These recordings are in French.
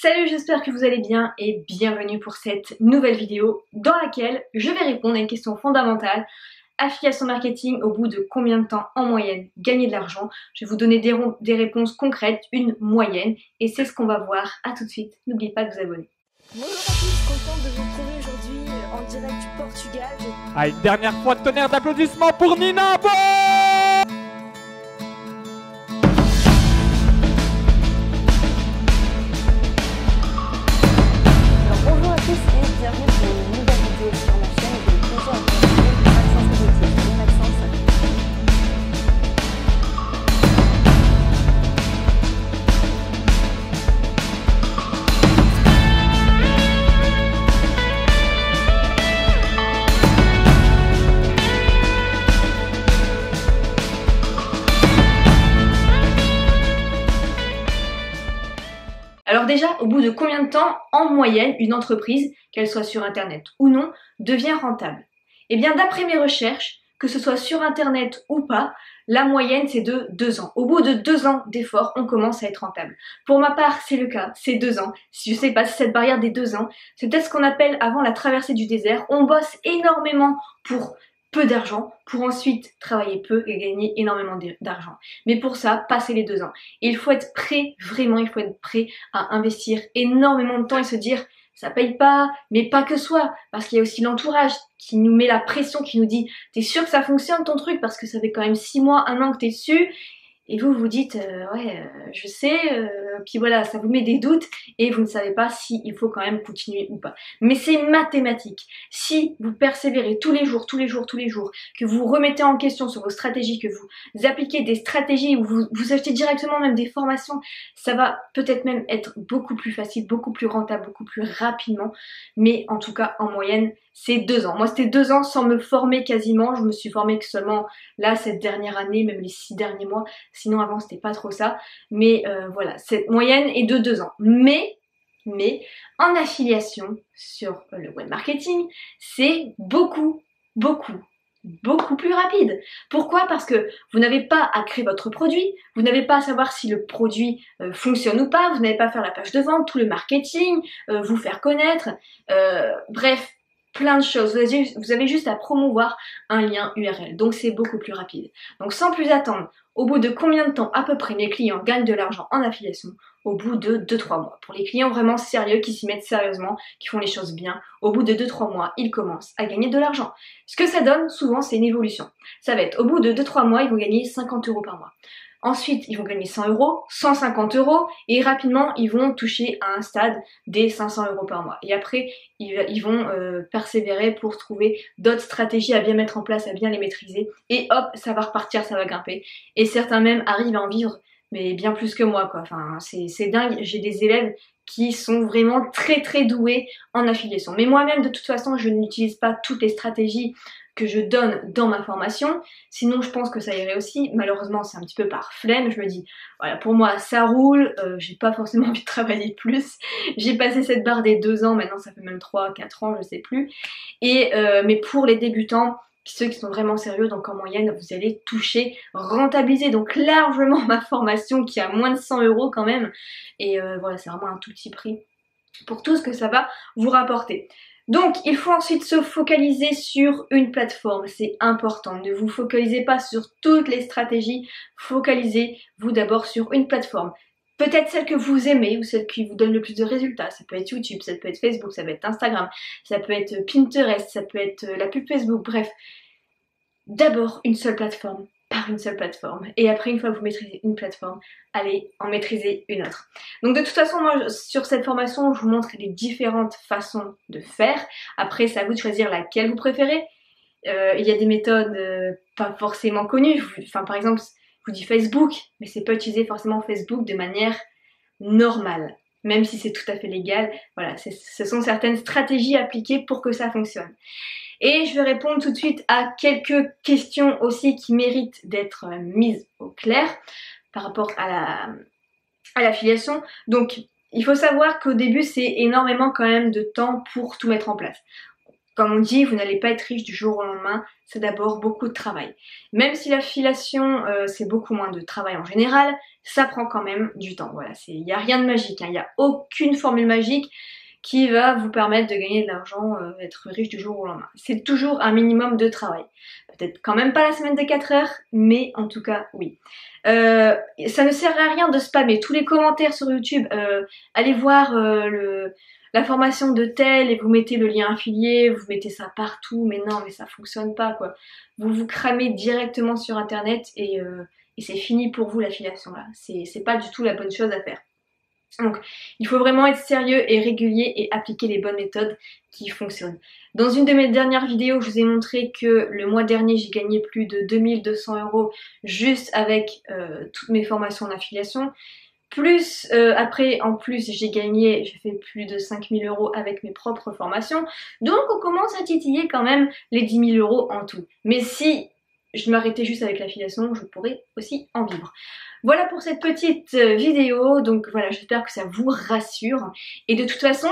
Salut, j'espère que vous allez bien et bienvenue pour cette nouvelle vidéo dans laquelle je vais répondre à une question fondamentale. Affiliation marketing, au bout de combien de temps en moyenne gagner de l'argent? Je vais vous donner des réponses concrètes, une moyenne, et c'est ce qu'on va voir. À tout de suite, n'oubliez pas de vous abonner. Bonjour à tous, content de vous retrouver aujourd'hui en direct du Portugal. Ah, une dernière fois de tonnerre d'applaudissements pour Nina. Bon, Bonjour à tous et bienvenue pour une nouvelle vidéo sur ma chaîne. J'ai le plaisir de vous retrouver Maxence Gauthier. Salut Maxence. Alors déjà, au bout de combien de temps, en moyenne, une entreprise, qu'elle soit sur internet ou non, devient rentable? Eh bien, d'après mes recherches, que ce soit sur internet ou pas, la moyenne c'est de 2 ans. Au bout de 2 ans d'efforts, on commence à être rentable. Pour ma part, c'est le cas, c'est 2 ans. Si je sais pas si cette barrière des 2 ans, c'est peut-être ce qu'on appelle avant la traversée du désert. On bosse énormément pour peu d'argent, pour ensuite travailler peu et gagner énormément d'argent. Mais pour ça, passer les 2 ans. Et il faut être prêt, vraiment, il faut être prêt à investir énormément de temps et se dire ça paye pas, mais pas que soi, parce qu'il y a aussi l'entourage qui nous met la pression, qui nous dit t'es sûr que ça fonctionne ton truc, parce que ça fait quand même 6 mois, 1 an que t'es dessus, et vous vous dites je sais, puis voilà, ça vous met des doutes et vous ne savez pas si il faut quand même continuer ou pas. Mais c'est mathématique. Si vous persévérez tous les jours, que vous remettez en question sur vos stratégies, que vous appliquez des stratégies ou vous achetez directement même des formations, ça va peut-être même être beaucoup plus facile, beaucoup plus rentable, beaucoup plus rapidement. Mais en tout cas, en moyenne, c'est 2 ans. Moi, c'était 2 ans sans me former quasiment. Je me suis formée que seulement là, cette dernière année, même les 6 derniers mois. Sinon, avant, c'était pas trop ça. Mais voilà, cette moyenne est de 2 ans. Mais en affiliation sur le web marketing, c'est beaucoup plus rapide. Pourquoi? Parce que vous n'avez pas à créer votre produit, vous n'avez pas à savoir si le produit fonctionne ou pas, vous n'avez pas à faire la page de vente, tout le marketing, vous faire connaître, bref, plein de choses. Vous avez juste à promouvoir un lien URL. Donc c'est beaucoup plus rapide. Donc sans plus attendre, au bout de combien de temps à peu près mes clients gagnent de l'argent en affiliation? Au bout de 2-3 mois. Pour les clients vraiment sérieux, qui s'y mettent sérieusement, qui font les choses bien, au bout de 2-3 mois, ils commencent à gagner de l'argent. Ce que ça donne, souvent, c'est une évolution. Ça va être, au bout de 2-3 mois, ils vont gagner 50 € par mois. Ensuite, ils vont gagner 100 €, 150 € et rapidement, ils vont toucher à un stade des 500 € par mois. Et après, ils vont persévérer pour trouver d'autres stratégies à bien mettre en place, à bien les maîtriser. Et hop, ça va repartir, ça va grimper. Et certains même arrivent à en vivre, mais bien plus que moi, quoi. Enfin, c'est dingue. J'ai des élèves qui sont vraiment très doués en affiliation. Mais moi-même, de toute façon, je n'utilise pas toutes les stratégies que je donne dans ma formation, sinon je pense que ça irait aussi. Malheureusement, c'est un petit peu par flemme. Je me dis, voilà, pour moi ça roule, j'ai pas forcément envie de travailler plus. J'ai passé cette barre des 2 ans, maintenant ça fait même 3-4 ans, je sais plus. Et mais pour les débutants, ceux qui sont vraiment sérieux, donc en moyenne, vous allez toucher, rentabiliser donc largement ma formation qui a moins de 100 € quand même. Et voilà, c'est vraiment un tout petit prix pour tout ce que ça va vous rapporter. Donc, il faut ensuite se focaliser sur une plateforme, c'est important. Ne vous focalisez pas sur toutes les stratégies, focalisez-vous d'abord sur une plateforme. Peut-être celle que vous aimez ou celle qui vous donne le plus de résultats. Ça peut être YouTube, ça peut être Facebook, ça peut être Instagram, ça peut être Pinterest, ça peut être la pub Facebook, bref. D'abord une seule plateforme, par une seule plateforme. Et après, une fois que vous maîtrisez une plateforme, allez en maîtriser une autre. Donc de toute façon, moi, sur cette formation, je vous montre les différentes façons de faire. Après, c'est à vous de choisir laquelle vous préférez. Il y a des méthodes pas forcément connues. Enfin, par exemple, je vous dis Facebook, mais c'est pas utiliser forcément Facebook de manière normale. Même si c'est tout à fait légal. Voilà, ce sont certaines stratégies appliquées pour que ça fonctionne. Et je vais répondre tout de suite à quelques questions aussi qui méritent d'être mises au clair par rapport à l'affiliation. Donc, il faut savoir qu'au début, c'est énormément quand même de temps pour tout mettre en place. Comme on dit, vous n'allez pas être riche du jour au lendemain, c'est d'abord beaucoup de travail. Même si l'affiliation, c'est beaucoup moins de travail en général, ça prend quand même du temps. Voilà, il n'y a rien de magique, hein. Il n'y a aucune formule magique qui va vous permettre de gagner de l'argent, être riche du jour au lendemain. C'est toujours un minimum de travail. Peut-être quand même pas la semaine des 4 heures, mais en tout cas, oui. Ça ne sert à rien de spammer tous les commentaires sur YouTube. Allez voir la formation de tel et vous mettez le lien affilié, vous mettez ça partout, mais non, mais ça fonctionne pas, quoi. Vous vous cramez directement sur Internet et c'est fini pour vous l'affiliation là. C'est pas du tout la bonne chose à faire. Donc, il faut vraiment être sérieux et régulier et appliquer les bonnes méthodes qui fonctionnent. Dans une de mes dernières vidéos, je vous ai montré que le mois dernier, j'ai gagné plus de 2200 € juste avec toutes mes formations en affiliation. Plus, après, en plus, j'ai fait plus de 5000 € avec mes propres formations. Donc, on commence à titiller quand même les 10 000 € en tout. Mais si je m'arrêtais juste avec l'affiliation, je pourrais aussi en vivre. Voilà pour cette petite vidéo, donc voilà, j'espère que ça vous rassure. Et de toute façon,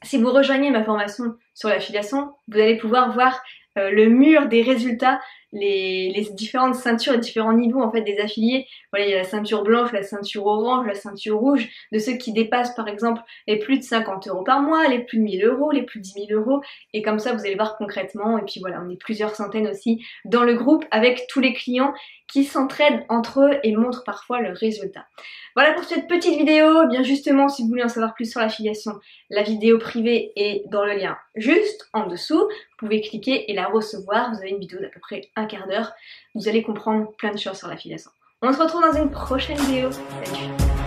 si vous rejoignez ma formation sur l'affiliation, vous allez pouvoir voir le mur des résultats, les différentes ceintures, les différents niveaux en fait des affiliés. Voilà, il y a la ceinture blanche, la ceinture orange, la ceinture rouge, de ceux qui dépassent par exemple les plus de 50 € par mois, les plus de 1000 €, les plus de 10 000 €, et comme ça vous allez voir concrètement. Et puis voilà, on est plusieurs centaines aussi dans le groupe avec tous les clients qui s'entraident entre eux et montrent parfois leurs résultats. Voilà pour cette petite vidéo. Bien justement, si vous voulez en savoir plus sur l'affiliation, la vidéo privée est dans le lien juste en dessous. Vous pouvez cliquer et la recevoir. Vous avez une vidéo d'à peu près un quart d'heure. Vous allez comprendre plein de choses sur l'affiliation. On se retrouve dans une prochaine vidéo. Salut!